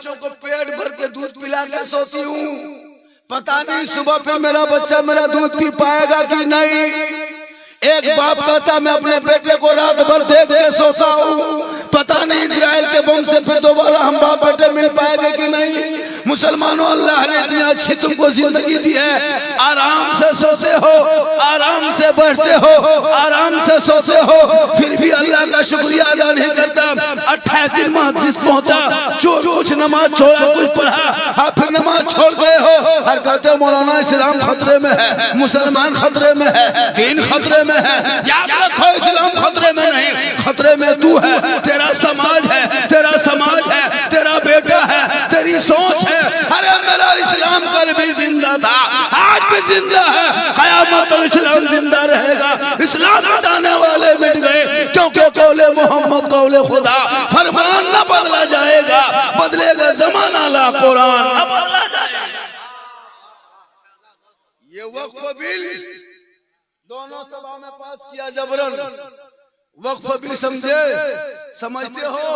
बच्चों को पेट भर के दूध पिला के सोती हूँ। पता नहीं सुबह फिर मेरा बच्चा मेरा दूध पी पाएगा कि नहीं। एक बाप कहता मैं अपने बेटे को रात भर देख के सोता हूँ, पता नहीं इजराइल के बम से फिर दोबारा हम बाप बेटे मिल पाएंगे कि नहीं। मुसलमानों, अल्लाह ने इतनी अच्छी तुमको जिंदगी दी है, आराम से सोते हो, आराम से बैठते हो, आराम से सोते हो, फिर भी अल्लाह का शुक्रिया अदा नहीं करता। 28 दिन मस्जिद पहुंचा, जो कुछ नमाज छोड़ा कुछ पढ़ा, आप फिर नमाज छोड़ गए हो और कहते हो मौलाना इस्लाम खतरे में है, मुसलमान खतरे में है, दीन खतरे में है। याद रखो इस्लाम खतरे में नहीं, खतरे में तू है, तेरा समाज है, तेरा समाज है, तेरा बेटा है, तेरी सोच है। अरे मेरा इस्लाम कल भी जिंदा था, आज भी जिंदा है, कयामत तो इस्लाम जिंदा रहेगा। इस्लाम मिटाने वाले मिट गए, क्योंकि कौले मोहम्मद कौले खुदा, फरमान न बदला जाएगा, बदलेगा जमाना ला कुरान न बदला जाएगा। ये वक्फ बिल दोनों सभा में पास किया जबरन, वक्फ बिल समझे, समझते हो,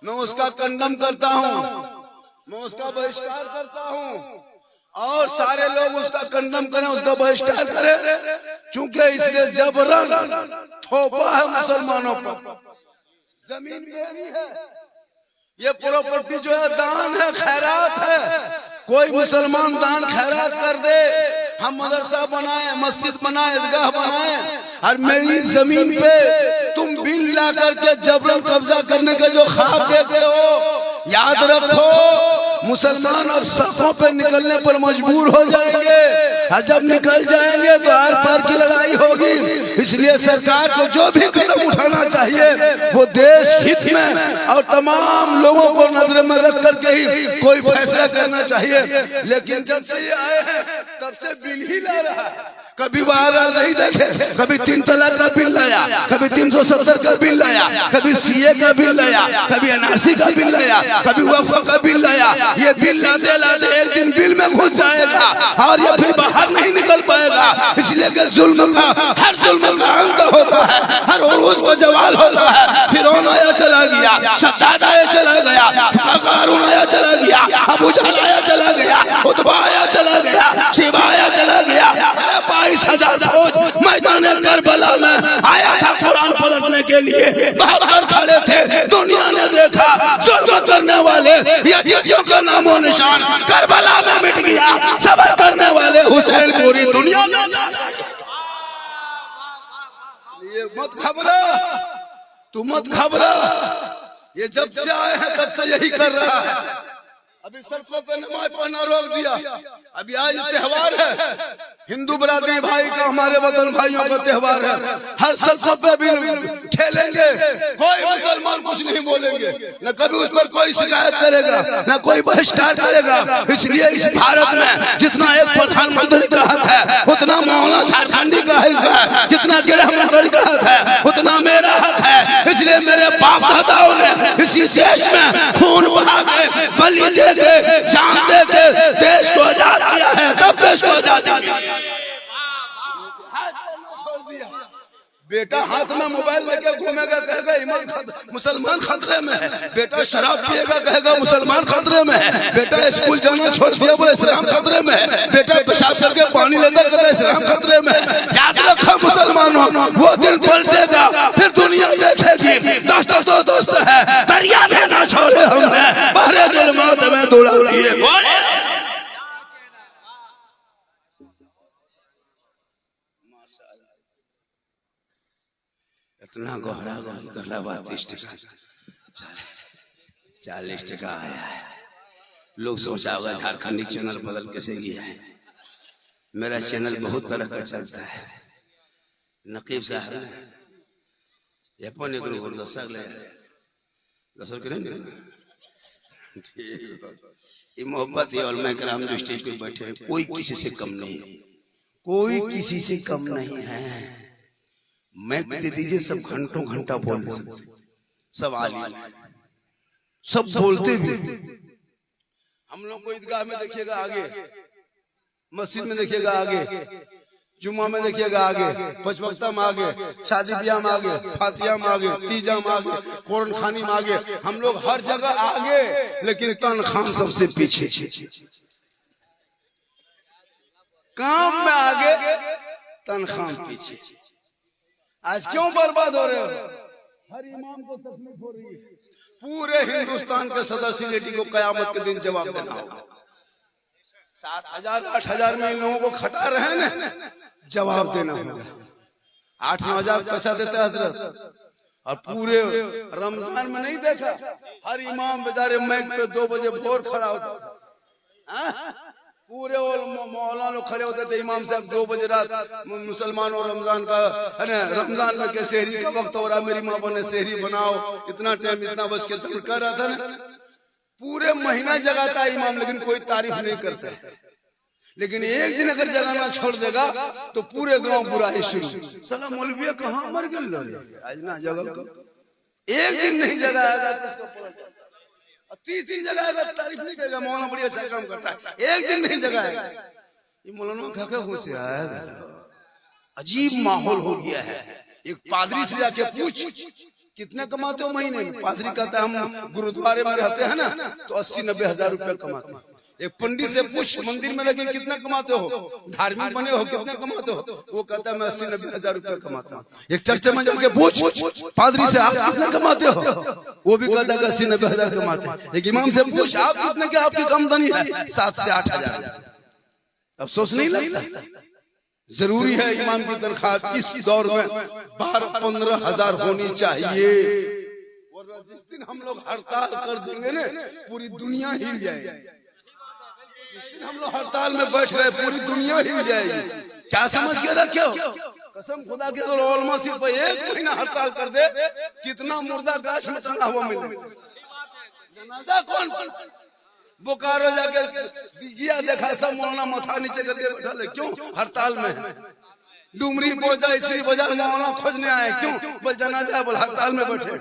मैं उसका कंडम करता हूँ, मैं उसका बहिष्कार करता हूँ और सारे लोग उसका कंडम करें, उसका बहिष्कार करें, क्योंकि इसलिए जबरन थोपा है मुसलमानों पर। जमीन मेरी है, ये प्रॉपर्टी जो है दान है, खैरात है। कोई मुसलमान दान खैरात कर दे, हम मदरसा बनाए, मस्जिद बनाए, ईदगाह बनाए, और मेरी जमीन पे तुम बिल ला करके जबरन कब्जा करने के जो ख्वाब देखते हो, याद रखो मुसलमान अब सड़कों पे निकलने पर मजबूर हो जाएंगे, और जब निकल जाएंगे तो आर पार की लड़ाई होगी। इसलिए सरकार को जो भी कदम उठाना चाहिए वो देश हित में और तमाम लोगों को नजर में रख करके ही कोई फैसला करना चाहिए। लेकिन जब से ये आए हैं तब से बिल ही ला रहा है, कभी बहरहाल नहीं देखे, कभी 3 तलाक का बिल लाया, कभी 370 का बिल लाया, कभी सीए का बिल लाया, कभी एनआरसी का बिल लाया, कभी वक्फ का बिल लाया। ये बिल लाते लाते एक दिन बिल में घुस जाएगा और ये फिर बाहर नहीं निकल पाएगा। इसलिए कि जुल्म का हर जुल्म का अंत होता है, हर उरूज को जवाल होता है। फिरौन आया चला गया, शद्दाद आया चला गया, कारून आया चला गया, अबू जहल आया चला गया, उतबा आया चला गया, शिबा आया चला गया। 22,000 फौज मैदान करबला में आया था कुरान पलटने के लिए, 72 खड़े थे। दुनिया ने देखा जुल्म करने वाले यजीदियों का नामो निशान करबला में मिट गया, सबर करने वाले हुसैन पूरी दुनिया में। ये मत घबरा, तू मत घबरा, ये जब से आए हैं तब से यही कर रहा है। अभी सड़कों पे नमाज पढ़ना रोक दिया। अभी आज त्योहार है, हिंदू बरादरी भाई का, हमारे वतन भाइयों का त्योहार है। हर सड़कों पे भी खेलेंगे, कोई मुसलमान कुछ नहीं बोलेंगे, न कभी उस पर कोई शिकायत करेगा, न कोई बहिष्कार करेगा। इसलिए इस भारत में जितना एक प्रधानमंत्री का हक है उतना मौलाना झारखंडी का हक है, जितना गृह मंत्री का हक है उतना मेरा हक है। इसलिए मेरे बाप दादाओं ने इसी देश में खून बहा के, बलि दे के, जान दे के देश को आजाद किया है। तब देश को आजाद किया। बेटा हाथ में मोबाइल लेके घूमेगा, कहेगा ईमान मुसलमान खतरे में है। बेटा शराब पिएगा, कहेगा मुसलमान खतरे में है। बेटा स्कूल जाना छोड़ दिया, बोले इस्लाम खतरे में है। बेटा पेशाब करके पानी लेता, कहता इस्लाम खतरे में है। याद रखो मुसलमानों, वो दिन पलटेगा, फिर दुनिया देखेगी दोस्त तो दोस्त है, दरिया में ना छोड़े हमने, बहरे जुल्मात में दौड़ा दिए। इतना गहरा गहरा 40 टका आया है। लोग सोचा होगा झारखंडी चैनल बदल कैसे गया है। मेरा चैनल बहुत तरह का चलता है। नकीब साहब ने अपन एक गुरदस्ता ले दसर के नहीं, ये मोहब्बत है। और मैं कराम जो स्टेज पे बैठे हैं, कोई किसी से कम नहीं, कोई किसी से कम नहीं है। मैं दे दीजिए, सब घंटों घंटा बोल सकते, सब आलिम, सब बोलते भी। हम लोग को ईदगाह में देखिएगा आगे, मस्जिद में देखिएगा आगे, जुम्मा में देखिएगा आगे, पचवक्ता में आगे, शादी ब्याह में आगे, फातिया में आगे, तीजा में आगे, कुरान खानी में आगे, हम लोग हर जगह आगे, लेकिन तनख्वाह सबसे पीछे। काम में आगे, तनख्वाह पीछे। आज क्यों बर्बाद हो रहे हो? हर इमाम को तकलीफ हो रही है। पूरे हिंदुस्तान के सदस्य को कयामत के दिन जवाब देना होगा। 7,000 8,000 में इन लोगों को खटा रहे ना, जवाब देना होगा। 8-9 हजार पैसा देते हजरत, और पूरे रमजान में नहीं देखा हर इमाम बेचारे मैक पे 2 बजे भोर खड़ा होता था। पूरे मौलाना लोग खड़े होते थे, इमाम साहब 2 बजे रात मुसलमानों रमजान का है ना, रमजान में के शहरी का वक्त हो रहा, मेरी माँ बने शहरी बनाओ, इतना टाइम इतना बज के तुम कर रहा था ना। पूरे महीना जगाता इमाम, लेकिन कोई तारीफ नहीं करता। लेकिन एक दिन अगर जगाना छोड़ देगा तो पूरे गांव बुराई शुरू। साला मौलवी कहाँ मर गए, आज ना जगल को एक दिन नहीं जगाएगा तो 30 दिन जगाएगा, तारीफ नहीं करेगा, मौलाना बड़ी अच्छा काम करता है, एक दिन नहीं जगाएगा। ये मौलाना खा हो से आएगा। अजीब माहौल हो गया है। एक पादरी से जाके पूछ कितना कमाते हो महीने में? पादरी कहता है हम गुरुद्वारे में रहते हैं ना तो 80-90 हजार रुपया कमाते हैं। एक पंडित से पूछ मंदिर में लगे कितना कमाते हो, धार्मिक बने हो कितना कमाते हो? वो कहता है मैं 80-90 हजार रुपया कमाता हूँ। एक चर्चे में जाके पूछ पादरी से आप कितना कमाते हो? वो भी कहता है 80-90 हजार कमाते हैं। एक इमाम से पूछ आप कितने की आपकी आमदनी है? 7 से 8 हजार। अफसोस नहीं लगता? जरूरी है इमाम की तनख्वाह इस दौर में 12-15 हजार होनी चाहिए। और जिस दिन हम लोग हड़ताल कर देंगे ना, पूरी दुनिया हिल जाएगी। जिस दिन हम लोग हड़ताल में बैठ गए, पूरी दुनिया हिल जाएगी। क्या समझ के रखे हो? कसम खुदा के, अगर ओलमा सिर्फ 1 महीना हड़ताल कर दे, कितना मुर्दा गाछ में टंगा हुआ मिले। जनाजा कौन? बोकारो जाके गया, देखा सब मौलाना माथा नीचे करके बैठा ले। क्यों? हड़ताल में। डुमरी बोझा इसी बाजार मौलाना खोजने आए, क्यों? बोल जनाजा, बोल हड़ताल में बैठे।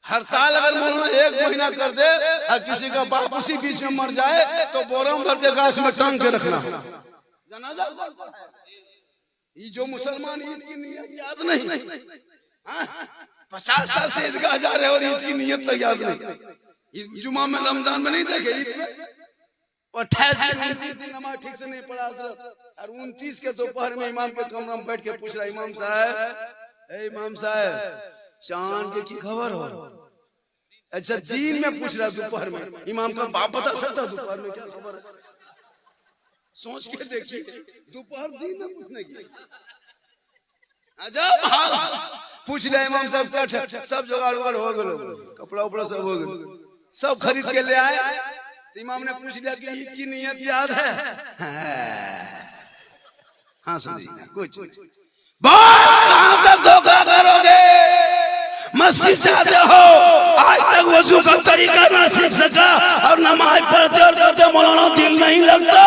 हड़ताल अगर मौलाना 1 महीना कर दे और किसी का बाप उसी बीच में मर जाए तो बोरम भर के गाछ में टांग के रखना। जनाजा ये जो मुसलमान ईद की नियत याद नहीं, 50 साल से ईदगाह जा रहे और ईद की नियत तक याद नहीं। जुमा में रमजान में नहीं देखे, ईद में 28 दिन नमाज ठीक से नहीं पढ़ा हजरत, और 29 के दोपहर में इमाम के कमरा में बैठ के पूछ रहा, इमाम साहब, इमाम साहब चांद की खबर हो? अच्छा दिन में पूछ रहा, दोपहर में। इमाम का बाप बता सकता दोपहर में क्या खबर है? सोच के देखिए, दोपहर दिन में पूछने की अजब हाल। पूछ रहे इमाम साहब क्या सब जुगाड़ उगाड़ हो गए, कपड़ा उपड़ा सब हो गए, सब खरीद के ले आए। इमाम ने पूछ लिया कि ईद की नियत याद है? हाँ सुनिए, कुछ कहां तक धोखा करोगे? मस्जिद जाते हो, आज तक वजू का तरीका ना सीख सका और नमाज पढ़ते और कहते मौलाना दिल नहीं लगता।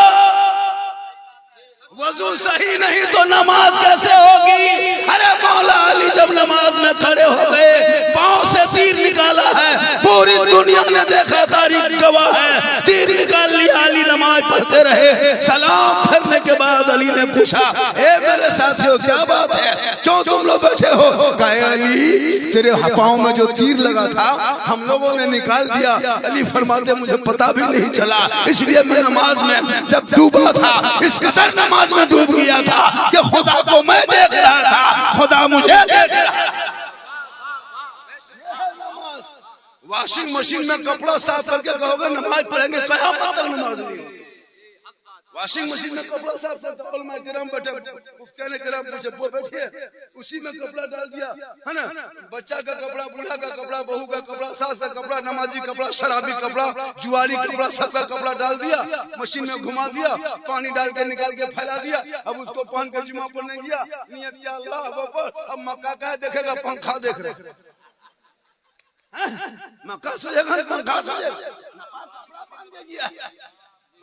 वजू सही नहीं तो नमाज कैसे होगी? अरे मौला अली जब नमाज में खड़े हो गए, पांव से तीर निकाला है, पूरी दुनिया ने देखा, तारीख गवाह है, तीर निकाल लिया, अली नमाज पढ़ते रहे। सलाम फिरने के बाद अली ने पूछा, ए मेरे साथियों क्या बात है, क्यों तुम लोग बैठे हो? कहे अली तेरे पांव में जो तीर लगा था हम लोगों ने निकाल दिया। अली फरमाते मुझे पता भी नहीं चला, इसलिए मैं नमाज में जब डूबा था इस कदर नमाज में डूब गया था कि खुदा को मैं देख रहा था, खुदा मुझे देख रहा था। वॉशिंग मशीन में कपड़ा साफ करके कहोगे नमाज पढ़ेंगे, क़यामत तक नमाज नहीं होगी। वॉशिंग मशीन में कपड़ा साफ करते उलमा किराम बैठे, मुफ्तियाने किराम पूछे, वो बैठे उसी में कपड़ा डाल दिया है ना। बच्चा का कपड़ा, बूढ़ा का कपड़ा, बहू का कपड़ा, सास का कपड़ा, नमाजी कपड़ा, शराबी कपड़ा, जुआरी कपड़ा, सबका कपड़ा डाल दिया, मशीन में घुमा दिया, पानी डाल के निकाल के फैला दिया। अब उसको पहन के जुमा पढ़ने गया, नियत किया अल्लाह अकबर। अब मक्का का देखेगा, पंखा देख रहे, मक्का सोचेगा पंखा सोचेगा।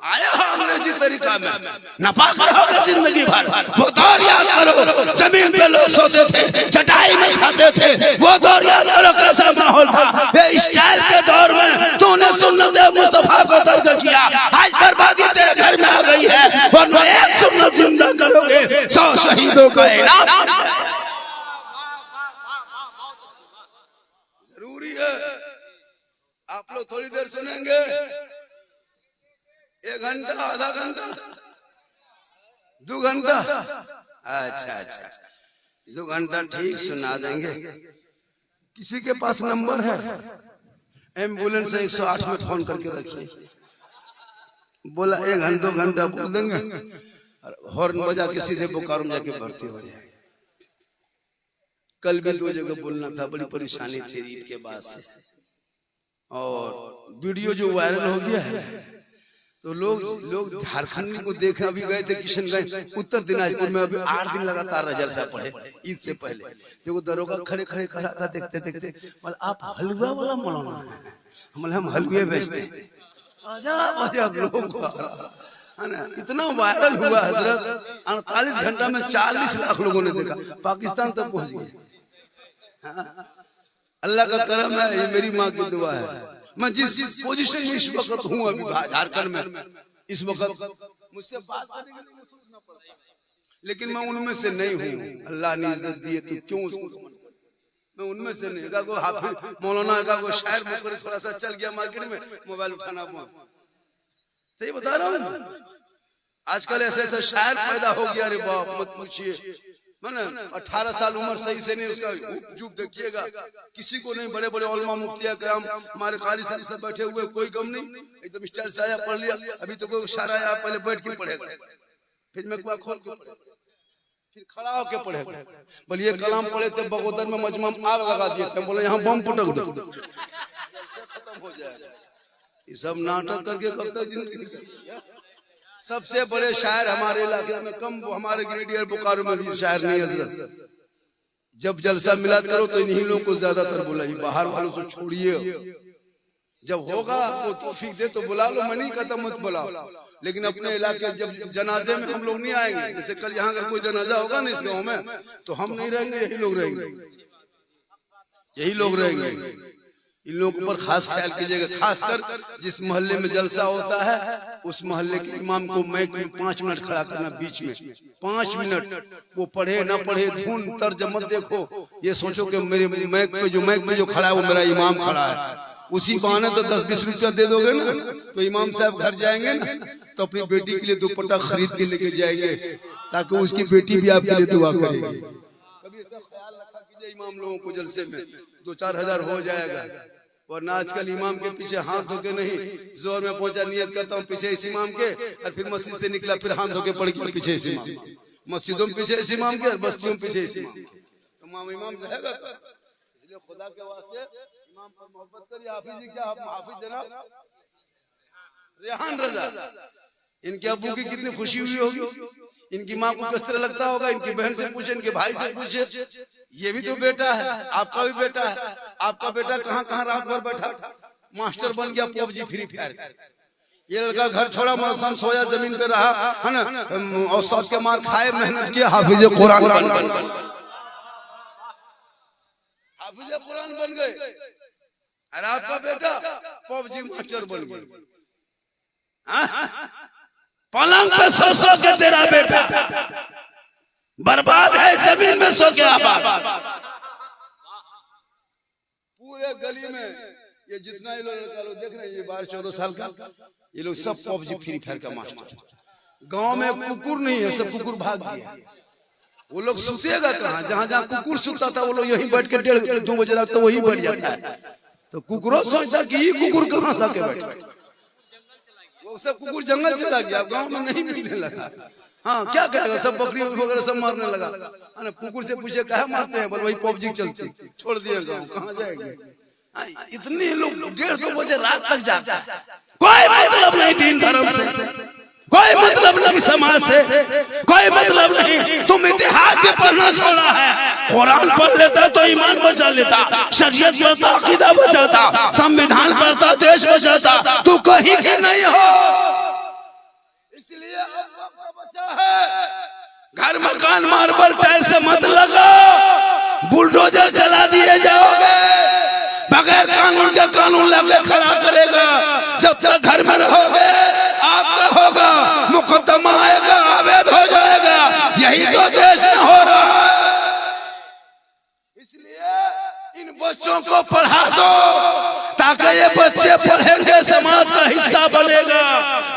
आया अंग्रेजी तरीका में नपाक रहोगे जिंदगी भर। वो दौर याद करो, जमीन पे लोग सोते थे, चटाई में खाते थे, वो दौर याद करो कैसा माहौल था। ये स्टाइल के दौर में तूने सुन्नत मुस्तफा को तर्क किया, आज बर्बादी तेरे घर में आ गई है। वरना एक सुन्नत जिंदा करोगे 100 शहीदों का इनाम जरूरी है। आप लोग थोड़ी देर सुनेंगे, 1 घंटा, आधा घंटा, 2 घंटा? अच्छा अच्छा, 2 घंटा ठीक सुना देंगे। किसी के पास नंबर है? एम्बुलेंस से 108 में फोन करके रखिए। बोला 1 2 घंटा बोल देंगे, हॉर्न बजा के सीधे बोकारो में जाके भर्ती हो जाए। कल भी 2 जगह बोलना था, बड़ी परेशानी थी ईद के बाद से। और वीडियो जो वायरल हो गया है तो लोग झारखंड को देखा। अभी गए थे किशनगंज, उत्तर दिनाजपुर में, अभी 8 दिन लगातार जलसा पड़े ईद से पहले। देखो दरोगा खड़े खड़े खड़ा था, देखते देखते आप हलवा वाला मौलाना है, हम हलवे बेचते हैं। अजब लोग है ना, इतना वायरल हुआ हजरत। 48 घंटा में 40 लाख लोगों ने देखा, पाकिस्तान तक पहुंच गया। अल्लाह का करम है, ये मेरी माँ की दुआ है। मैं जिस पोजीशन में इस वक्त हूँ अभी झारखंड में, इस वक्त मुझसे बात करने के लिए सोचना पड़ता है, लेकिन मैं उनमें से नहीं हूँ। अल्लाह ने इज्जत दी है तो क्यों, मैं उनमें से नहीं। को हाफिज मौलाना का को शायर मुकर थोड़ा सा चल गया मार्केट में, मोबाइल उठाना सही बता रहा हूँ। आजकल ऐसे ऐसे शायर पैदा हो गया, अरे बाप मत पूछिए। मैंने 18 साल उम्र सही से नहीं, उसका जुब देखिएगा, किसी को नहीं। बड़े बड़े उलमा मुफ्तिया कराम हमारे कारी साहब सब बैठे हुए, कोई गम नहीं, एकदम स्टाइल से आया, पढ़ लिया। अभी तो कोई इशारा आया, पहले बैठ के पढ़ेगा, फिर मैं कुआ खोल के पढ़ेगा, फिर खड़ा होके पढ़ेगा। बोले ये कलाम पढ़े थे बगोदर में, मजमा में आग लगा दिए थे, बोले यहाँ बम पटक दो, खत्म हो जाएगा। ये सब नाटक करके कब तक जिंदगी। सबसे बड़े शायर हमारे इलाके में कम, हमारे गिरिडीह बोकारो में भी शायर नहीं हजरत। जब जलसा मिला करो तो इन्हीं लोगों को ज्यादातर बुलाइए, बाहर वालों को छोड़िए। जब होगा वो तौफीक दे तो बुला लो, मनी का तो मत बुलाओ। लेकिन अपने इलाके जब जनाजे में हम लोग नहीं आएंगे, जैसे कल यहाँ का कोई जनाजा होगा ना इस गाँव में, तो हम नहीं रहेंगे, यही लोग रहेंगे, यही लोग रहेंगे। इन लोगों के ऊपर खास ख्याल कीजिएगा। खासकर जिस मोहल्ले में जलसा होता है उस मोहल्ले के इमाम को माइक में 5 मिनट खड़ा करना, बीच में 5 मिनट। वो पढ़े ना पढ़े, धुन तर्ज मत देखो, ये सोचो कि मेरे माइक पे जो खड़ा है वो मेरा इमाम खड़ा है। उसी बहाने तो 10-20 रुपया दे दोगे ना, तो इमाम साहब घर जाएंगे ना तो अपनी बेटी के लिए दुपट्टा खरीद के लेके जाएंगे, ताकि उसकी बेटी भी आपके लिए दुआ करेगी। कभी ऐसा ख्याल रखा कीजिए, इमाम लोगों को जलसे में 2-4 हजार हो जाएगा। वरना आजकल इमाम के पीछे हाथ धोके नहीं, जोर में पहुंचा नियत करता हूँ पीछे इस इमाम के, और फिर मस्जिद से निकला फिर हाथ धोके पड़ गया पीछे इस इमाम। मस्जिदों में पीछे इस इमाम के और बस्तियों में पीछे इस इमाम के, तो इमाम जाएगा। इसलिए खुदा के वास्ते इमाम पर मोहब्बत करिए। हाफिज जी क्या, हाफिज जनाब रेहान रजा, इनके अब्बू की कितनी खुशी हुई होगी, इनकी माँ को किस तरह लगता होगा। इनकी बहन से पूछे, इनके भाई से पूछे, ये भी तो बेटा है, आपका भी बेटा है। आपका बेटा कहाँ कहाँ रात भर बैठा, मास्टर बन गया PUBG फ्री फायर। ये लड़का घर छोड़ा, मौसम सोया, जमीन पे रहा है ना, औसत के मार खाए, मेहनत किया, हाफिज कुरान बन गए। और आपका बेटा PUBG मास्टर बन गया। पलंग पे सो के तेरा बेटा बर्बाद है, जमीन में सो के आबाद। पूरे गली में ये जितना ये लोग देख रहे हैं, ये 12-14 साल का, ये लोग सब PUBG फ्री फायर का मास्टर। गांव में कुकुर नहीं है, सब कुकुर भाग गया। वो लोग सुतेगा कहाँ, जहाँ जहाँ कुकुर सुता था वो लोग यहीं बैठ के 1:30-2 बजे रात तो वही बैठ जाता है। तो कुकुरों सोचता कि ये कुकुर कहाँ से आके बैठे, वो सब कुकुर जंगल चला गया, गांव में नहीं मिलने लगा। हाँ क्या करेगा, सब बकरी वगैरह सब मारने लगा। कुकुर से पूछे कहा मारते हैं, बोले वही PUBG चलती, छोड़ दिए गाँव, कहाँ जाएंगे। इतने लोग 1:30-2 बजे रात तक जाता है, कोई मतलब नहीं दीन धर्म से, कोई मतलब नहीं समाज से, कोई मतलब नहीं। तुम इतिहास भी पढ़ना छोड़ा है, कुरान पढ़ लेता तो ईमान बचा लेता, शरीयत पढ़ता अकीदा बचाता, संविधान पढ़ता देश बचाता। तू कहीं के नहीं हो, इसलिए अब वक्त बचा है। घर मकान मार्बल टाइल से मत लगाओ, बुलडोजर चला दिए जाओगे, बगैर कानून के कानून लगे खड़ा करेगा। जब तक घर में रहोगे आपका होगा, मुकदमा आएगा, अवैध हो जाएगा। यही तो देश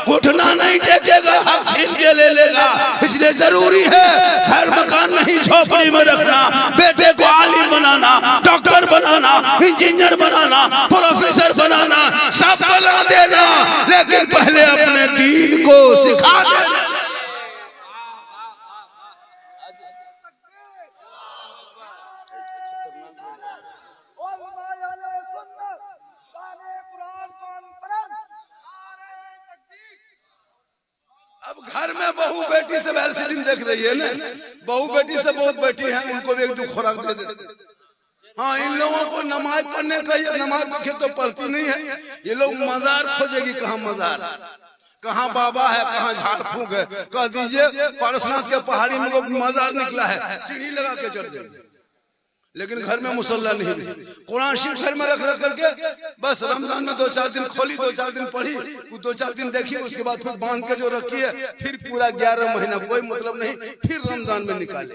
घुटना नहीं टेकेगा, हक छीन के ले लेगा। इसलिए जरूरी है घर मकान नहीं झोपड़ी में रखना, बेटे को आलिम बनाना, डॉक्टर बनाना, इंजीनियर बनाना, प्रोफेसर बनाना, सब बना देना, लेकिन पहले अपने दीन को सिखा देना। अब घर में बहू बेटी सब एलसीडी देख रही है ना, बहू बेटी सब बहुत बैठी हैं, उनको भी एक दो खुराक दे देते। हाँ, इन लोगों को नमाज पढ़ने का, ये नमाज देखे तो पढ़ती नहीं है, ये लोग मजार खोजेगी, कहाँ मजार, कहाँ बाबा है, कहाँ झाड़ फूक है। कह दीजिए पारसनाथ के पहाड़ी में लोग मजार निकला है, सीढ़ी लगा के चढ़ जाएंगे, लेकिन घर में मुसल्ला नहीं, कुरान शरीफ घर में रख रख करके बस रमजान में 2-4 दिन खोली, 2-4 दिन पढ़ी, 2-4 दिन देखी, उसके बाद फिर बांध के जो रखी है, फिर पूरा 11 महीना कोई मतलब नहीं, फिर रमजान में निकाले।